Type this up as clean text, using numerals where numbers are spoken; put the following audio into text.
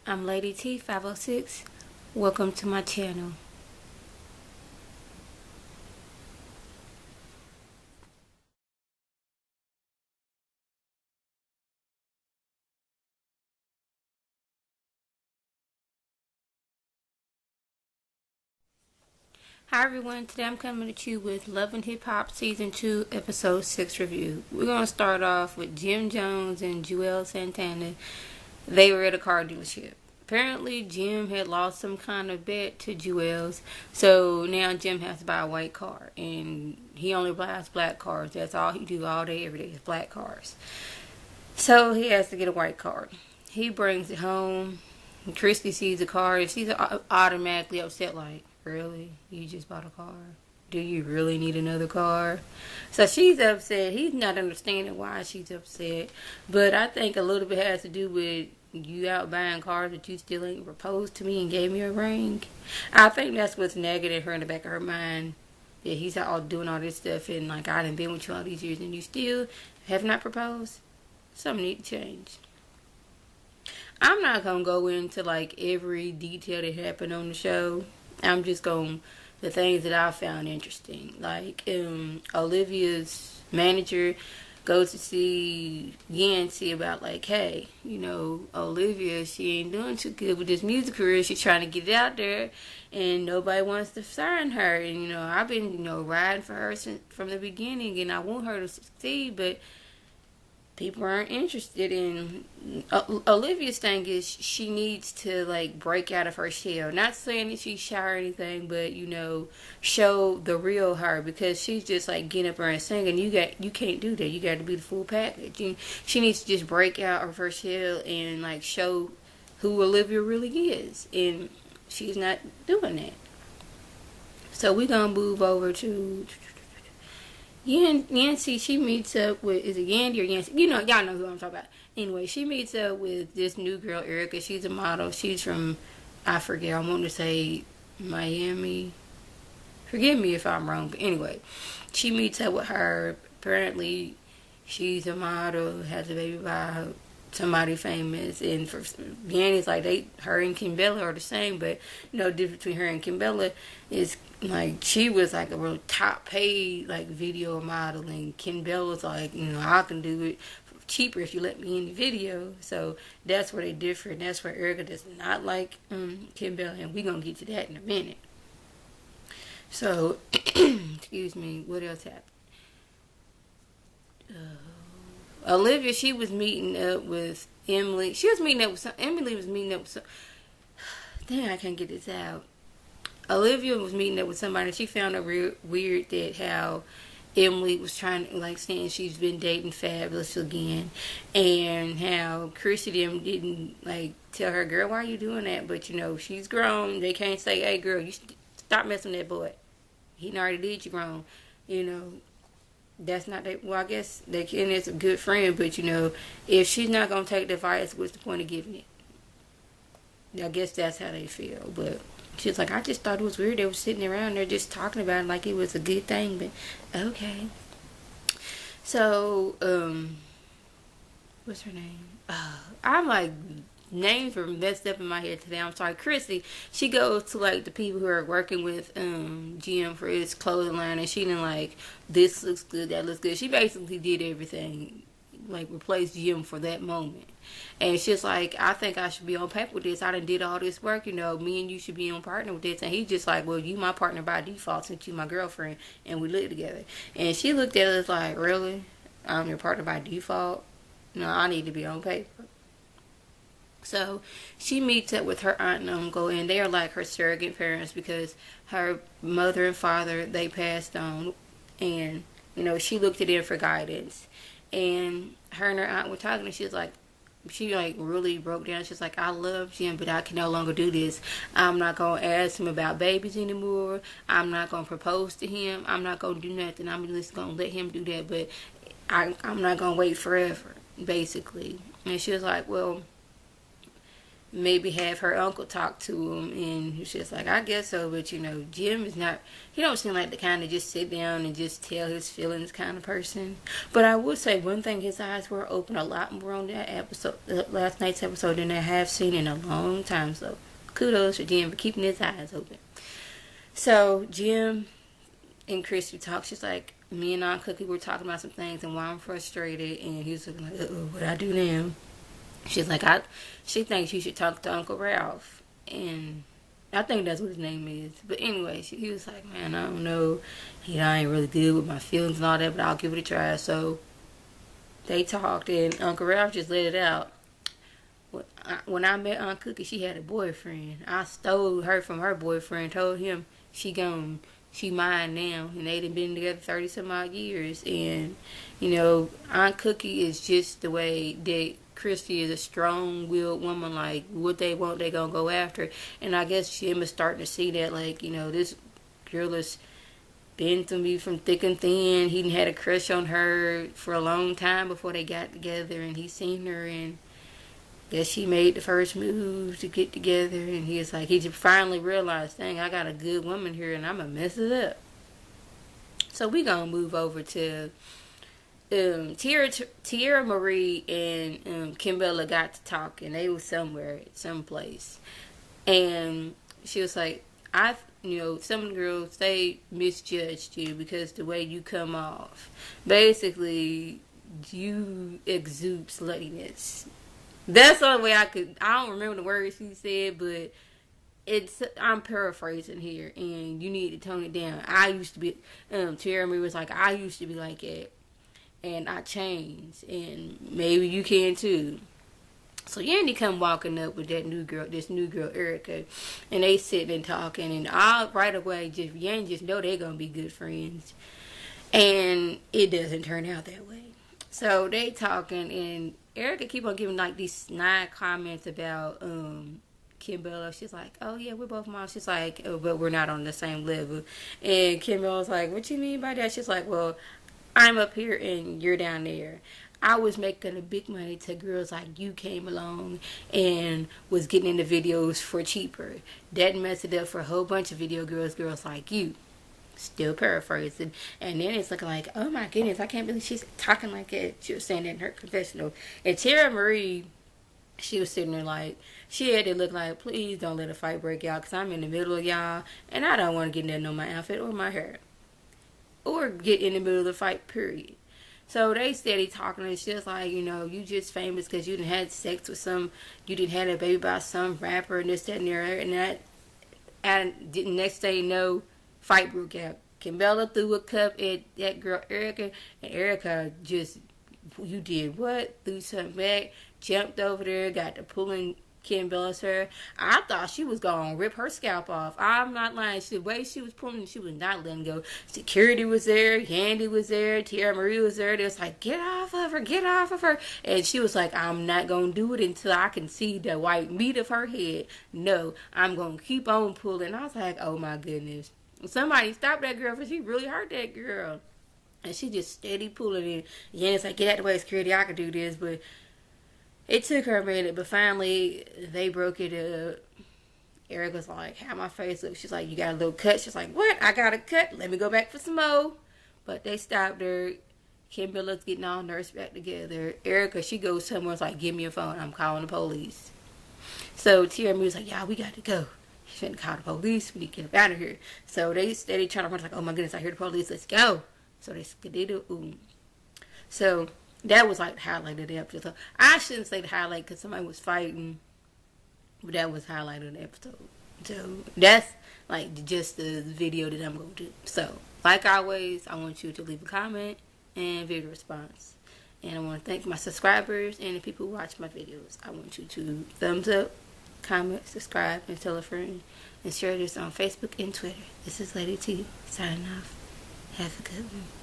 I'm Lady T 506. Welcome to my channel. Hi everyone, today I'm coming at you with Love and Hip Hop Season 2 Episode 6 review. We're going to start off with Jim Jones and Juelz Santana. They were at a car dealership. Apparently Jim had lost some kind of bet to Juelz, so now Jim has to buy a white car, and he only buys black cars. That's all he do all day every day is black cars. So he has to get a white car. He brings it home. Christy sees the car and she's automatically upset, like, really? You just bought a car? Do you really need another car? So she's upset. He's not understanding why she's upset. But I think a little bit has to do with you out buying cars but you still ain't proposed to me and gave me a ring. I think that's what's nagging her in the back of her mind. Yeah, he's out doing all this stuff and like, I done been with you all these years and you still have not proposed. Something need to change. I'm not gonna go into like every detail that happened on the show. I'm just going the things that I found interesting. Like Olivia's manager goes to see Yancy about like, hey, Olivia, she ain't doing too good with this music career. She's trying to get it out there, and nobody wants to sign her. And I've been riding for her since from the beginning, and I want her to succeed, but people aren't interested in Olivia's thing is she needs to like break out of her shell. Not saying that she's shy or anything, but show the real her, because she's just like getting up there and singing. You can't do that. You got to be the full package. She needs to just break out of her shell and like show who Olivia really is, and she's not doing that. So we're gonna move over to Yancy. She meets up with, is it Yandy or Yancy? Y'all know who I'm talking about. Anyway, she meets up with this new girl, Erica. She's a model. She's from, I forget, I want to say Miami. Forgive me if I'm wrong. But anyway, she meets up with her. Apparently, she's a model, has a baby by somebody famous. And for Yandy's like, her and Kimbella are the same, but the difference between her and Kimbella is like she was like a real top paid like video modeling. Kimbella was like, I can do it cheaper if you let me in the video. So that's where they differ, and that's where Erica does not like Kimbella, and we're gonna get to that in a minute. So excuse me, what else happened? Olivia, she was meeting up with Emily. Emily was meeting up with some, dang, I can't get this out. Olivia was meeting up with somebody. She found it weird that how Emily was trying to, like, saying she's been dating Fabulous again, and how Chrissy them didn't like tell her, girl, why are you doing that? But she's grown. They can't say, hey girl, you stop messing with that boy. He already did you wrong. That's not that. Well, I guess they can. It's a good friend, but if she's not gonna take the advice, what's the point of giving it? I guess that's how they feel, but. She's like, I just thought it was weird. They were sitting around there just talking about it like it was a good thing, but okay. So, what's her name? I'm like, names are messed up in my head today. I'm sorry. Chrissy, she goes to like the people who are working with Jim for his clothing line, and she didn't like, this looks good, that looks good. She basically did everything, like replaced Jim for that moment. And she's like, I think I should be on paper with this. I done did all this work, me and you should be on partner with this. And he's just like, well, you my partner by default since you my girlfriend and we live together. And she looked at us like, really? I'm your partner by default? No, I need to be on paper. So she meets up with her aunt and uncle, and they are like her surrogate parents because her mother and father, they passed on. And, she looked at them for guidance. And her and her aunt were talking, and she was like, she like really broke down. She's like, I love Jim, but I can no longer do this. I'm not going to ask him about babies anymore. I'm not going to propose to him. I'm not going to do nothing. I'm just going to let him do that, but I'm not going to wait forever, basically. And she was like, well, maybe have her uncle talk to him, and he's just like, I guess so, but Jim is not, he don't seem like the kind to just sit down and just tell his feelings kind of person. But I would say one thing, his eyes were open a lot more on that episode, last night's episode, than I have seen in a long time, so kudos for Jim for keeping his eyes open. So Jim and Christy talk. She's like, me and Aunt Cookie were talking about some things and why I'm frustrated, and he was like, what I do now? She's like, she thinks you should talk to Uncle Ralph, and I think that's what his name is. But anyway, he was like, man, I don't know, I ain't really good with my feelings and all that, but I'll give it a try. So they talked, and Uncle Ralph just let it out. When I met Aunt Cookie, she had a boyfriend. I stole her from her boyfriend, told him she gone. She mine now, and they done been together 30 some odd years. And Aunt Cookie is just the way that Christy is, a strong-willed woman. Like, what they want, they gonna go after. And I guess Jim is starting to see that, like, this girl has been to me from thick and thin. He had a crush on her for a long time before they got together, and he seen her, and guess she made the first move to get together. And he was like, he just finally realized, dang, I got a good woman here, and I'm gonna mess it up. So we gonna move over to Tierra Marie and Kimbella got to talking. They was somewhere, someplace, and she was like, some girls, they misjudged you because the way you come off. Basically, you exude sluttiness. That's the only way I don't remember the words she said, but I'm paraphrasing here, and you need to tone it down. I used to be, Tierra Marie was like, I used to be like that, and I changed, and maybe you can too. So Yandy come walking up with this new girl, Erica, and they sitting and talking, and right away, Yandy just know they're gonna be good friends, and it doesn't turn out that way. So they talking, and Erica keep on giving like these snide comments about Kimbella. She's like, oh yeah, we're both moms. She's like, oh, but we're not on the same level. And Kimbella's like, what you mean by that? She's like, well, I'm up here and you're down there. I was making a big money till girls like you came along and was getting into videos for cheaper. That messed it up for a whole bunch of girls like you. Still paraphrasing. And then it's looking like, oh my goodness, I can't believe she's talking like that. She was saying that in her confessional. And Tierra Marie, she was sitting there like, she had to look like, please don't let a fight break out, because I'm in the middle of y'all, and I don't want to get nothing on my outfit or my hair. Or get in the middle of the fight, period. So they steady talking, and it's just like, you just famous because you done had sex with you done had a baby by some rapper, and this, that, and there, and that. And the next day, fight broke out. Kimbella threw a cup at that girl Erica, and Erica just, you did what? Threw something back, jumped over there, got to pulling Kimbella's hair. I thought she was gonna rip her scalp off. I'm not lying. The way she was pulling, she was not letting go. Security was there, Yandy was there, Tierra Marie was there. They was like, get off of her, get off of her. And she was like, I'm not gonna do it until I can see the white meat of her head. No, I'm gonna keep on pulling. I was like, oh my goodness. Somebody stop that girl, because she really hurt that girl. And she just steady pulling in. Yandy's like, get out the way, security, I can do this. But it took her a minute, but finally they broke it up. Erica's like, how my face look? She's like, you got a little cut? She's like, what? I got a cut? Let me go back for some more. But they stopped her. Kimbella's getting all nursed back together. Erica, she goes somewhere, it's like, give me your phone, I'm calling the police. So Tierra Marie's like, yeah, we got to go. She shouldn't call the police. We need to get up out of here. So they steady trying to run. Like, oh my goodness, I hear the police. Let's go. So they skedaddle. So that was like the highlight of the episode. So I shouldn't say the highlight because somebody was fighting, but that was the highlight of the episode. So that's like just the video that I'm going to do. So like always, I want you to leave a comment and video response. And I want to thank my subscribers and the people who watch my videos. I want you to thumbs up, comment, subscribe, and tell a friend. And share this on Facebook and Twitter. This is Lady T signing off. Have a good one.